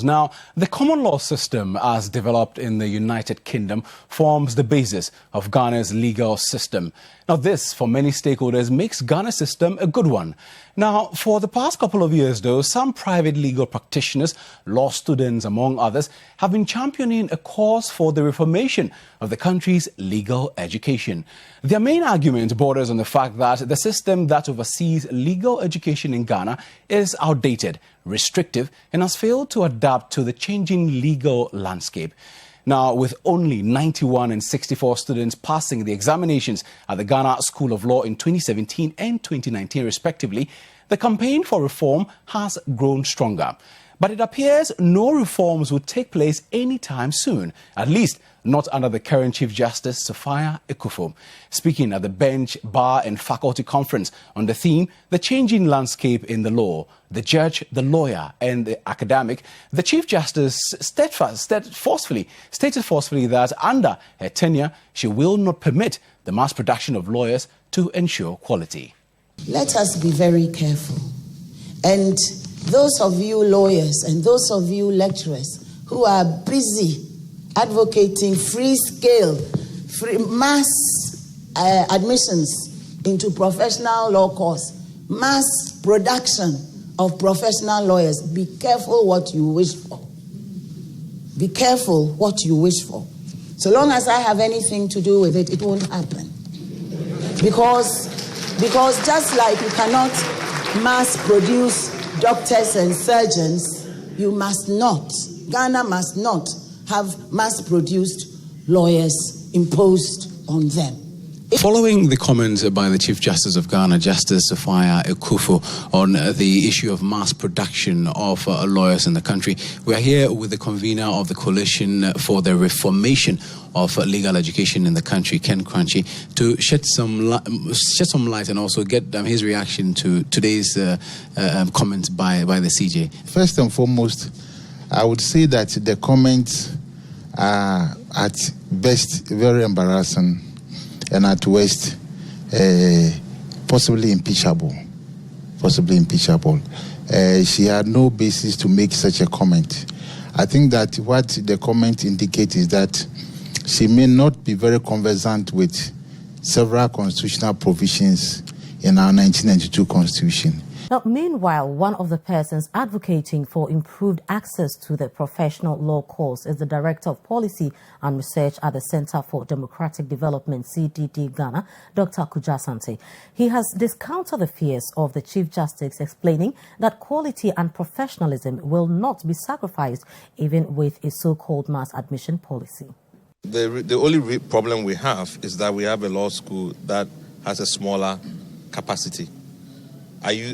Now, the common law system as developed in the United Kingdom forms the basis of Ghana's legal system. Now, this, for many stakeholders, makes Ghana's system a good one. Now, for the past couple of years, though, some private legal practitioners, law students, among others, have been championing a cause for the reformation of the country's legal education. Their main argument borders on the fact that the system that oversees legal education in Ghana is outdated, restrictive, and has failed to adapt to the changing legal landscape. Now, with only 91 and 64 students passing the examinations at the Ghana School of Law in 2017 and 2019 respectively, the campaign for reform has grown stronger. But it appears no reforms will take place anytime soon, at least not under the current Chief Justice, Sophia Ekufo. Speaking at the Bench, Bar and Faculty Conference on the theme, The Changing Landscape in the Law, the Judge, the Lawyer and the Academic, the Chief Justice stated forcefully that under her tenure, she will not permit the mass production of lawyers to ensure quality. Let us be very careful. And those of you lawyers and those of you lecturers who are busy advocating free-scale, mass admissions into professional law course, mass production of professional lawyers, be careful what you wish for. Be careful what you wish for. So long as I have anything to do with it, it won't happen. Because just like you cannot mass produce doctors and surgeons, you must not, Ghana must not have mass-produced lawyers imposed on them. Following the comments by the Chief Justice of Ghana, Justice Sophia Ekufo, on the issue of mass production of lawyers in the country, we are here with the convener of the Coalition for the Reformation of Legal Education in the country, Ken Crunchy, to shed some light and also get his reaction to today's comments by the CJ. First and foremost, I would say that the comments are at best very embarrassing and at worst possibly impeachable. She had no basis to make such a comment. I think that what the comment indicates is that she may not be very conversant with several constitutional provisions in our 1992 Constitution. Now, meanwhile, one of the persons advocating for improved access to the professional law course is the Director of Policy and Research at the Center for Democratic Development, CDD Ghana, Dr. Kujaso. He has discounted the fears of the Chief Justice, explaining that quality and professionalism will not be sacrificed even with a so-called mass admission policy. The only problem we have is that we have a law school that has a smaller capacity.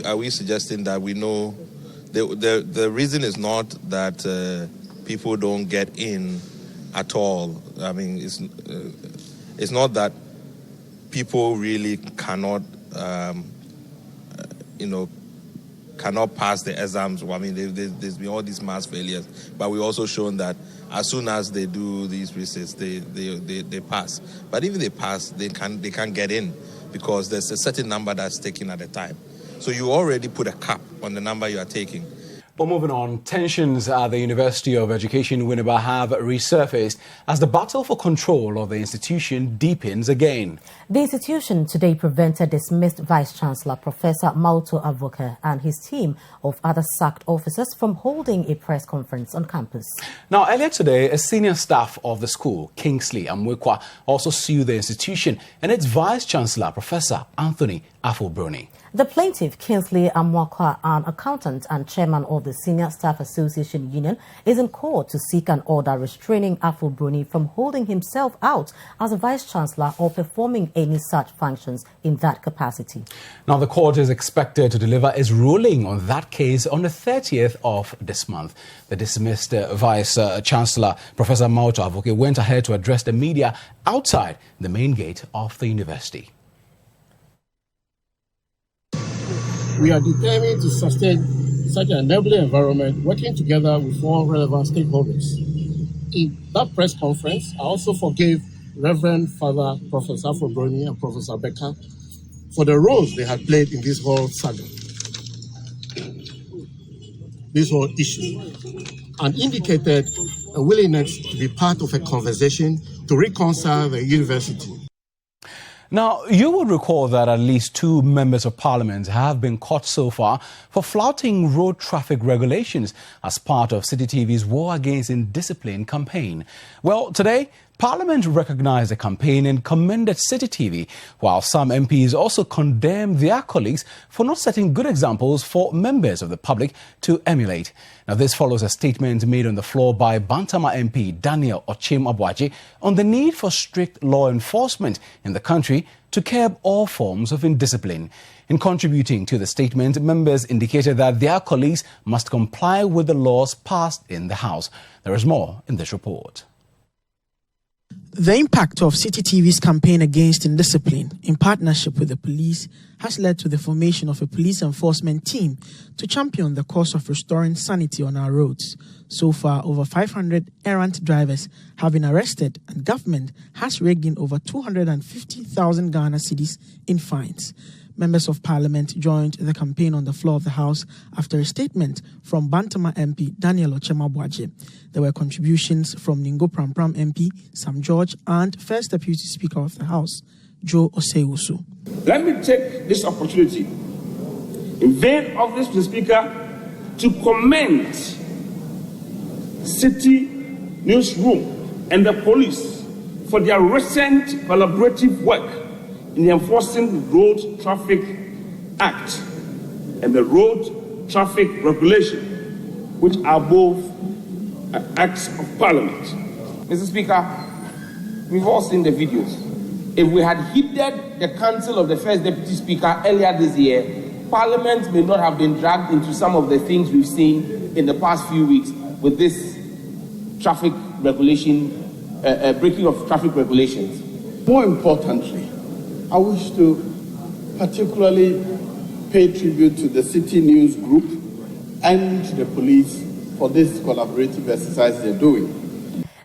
Are we suggesting that we know the reason is not that people don't get in at all? I mean, it's not that people really cannot cannot pass the exams. I mean, there's been all these mass failures, but we've also shown that as soon as they do these research, they pass. But even they pass, they can't get in because there's a certain number that's taken at a time. So you already put a cap on the number you are taking. But moving on, tensions at the University of Education, Winneba, have resurfaced as the battle for control of the institution deepens again. The institution today prevented dismissed Vice-Chancellor Professor Owusu Afriyie and his team of other sacked officers from holding a press conference on campus. Now, earlier today, a senior staff of the school, Kingsley Amwekwa, also sued the institution and its Vice-Chancellor, Professor Anthony Afo-Broni. The plaintiff, Kingsley Amwekwa, an accountant and chairman of the Senior Staff Association Union, is in court to seek an order restraining Afo-Broni from holding himself out as a vice-chancellor or performing any such functions in that capacity. Now, the court is expected to deliver its ruling on that case on the 30th of this month. The dismissed Vice-Chancellor, Professor Owusu Afriyie, went ahead to address the media outside the main gate of the university. We are determined to sustain such an enabling environment, working together with all relevant stakeholders. In that press conference, I also forgave Reverend Father Professor Afo-Broni and Professor Becker for the roles they had played in this whole saga, this whole issue. and indicated a willingness to be part of a conversation to reconcile the university. Now, you will recall that at least 2 members of parliament have been caught so far for flouting road traffic regulations as part of Citi TV's War Against Indiscipline campaign. Well, today, Parliament recognized the campaign and commended Citi TV, while some MPs also condemned their colleagues for not setting good examples for members of the public to emulate. Now, this follows a statement made on the floor by Bantama MP Daniel Ochim Abuaji on the need for strict law enforcement in the country to curb all forms of indiscipline. In contributing to the statement, members indicated that their colleagues must comply with the laws passed in the House. There is more in this report. The impact of Citi TV's campaign against indiscipline in partnership with the police has led to the formation of a police enforcement team to champion the cause of restoring sanity on our roads. So far, over 500 errant drivers have been arrested, and government has raked in over 250,000 Ghana cedis in fines. Members of Parliament joined the campaign on the floor of the House after a statement from Bantama MP Daniel Ochim Abuaji. There were contributions from Ningo Prampram MP Sam George and First Deputy Speaker of the House, Joe Owusu. Let me take this opportunity, in vain of this Speaker, to commend Citi Newsroom and the police for their recent collaborative work in enforcing the Road Traffic Act and the Road Traffic Regulation, which are both acts of Parliament. Mr. Speaker, we've all seen the videos. If we had heeded the counsel of the First Deputy Speaker earlier this year, Parliament may not have been dragged into some of the things we've seen in the past few weeks with this traffic regulation, breaking of traffic regulations. More importantly, I wish to particularly pay tribute to the Citi News Group and to the police for this collaborative exercise they're doing.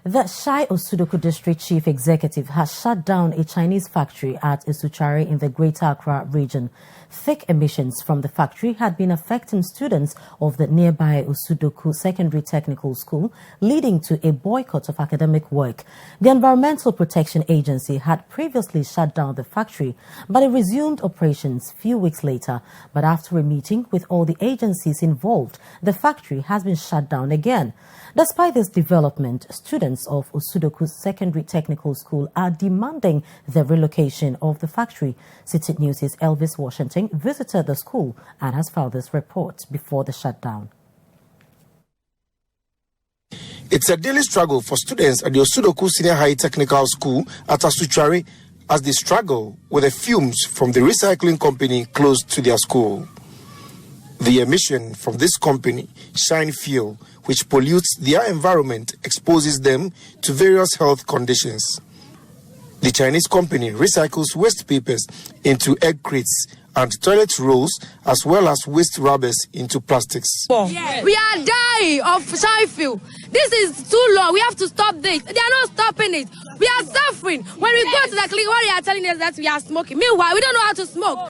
The Shai Osudoku District Chief Executive has shut down a Chinese factory at Isuchari in the Greater Accra region. Thick emissions from the factory had been affecting students of the nearby Osudoku Secondary Technical School, leading to a boycott of academic work. The Environmental Protection Agency had previously shut down the factory, but it resumed operations few weeks later. But after a meeting with all the agencies involved, the factory has been shut down again. Despite this development, students of Osudoku Secondary Technical School are demanding the relocation of the factory. Citi News' Elvis Washington visited the school and has filed this report before the shutdown. It's a daily struggle for students at the Osudoku Senior High Technical School at Asuchari as they struggle with the fumes from the recycling company close to their school. The emission from this company, Shine Fuel, which pollutes their environment, exposes them to various health conditions. The Chinese company recycles waste papers into egg crates and toilet rolls, as well as waste rubbers into plastics. Yes. We are dying of Shine Fuel. This is too long. We have to stop this. They are not stopping it. We are suffering. When we go to the clinic, what they are telling us that we are smoking. Meanwhile, we don't know how to smoke.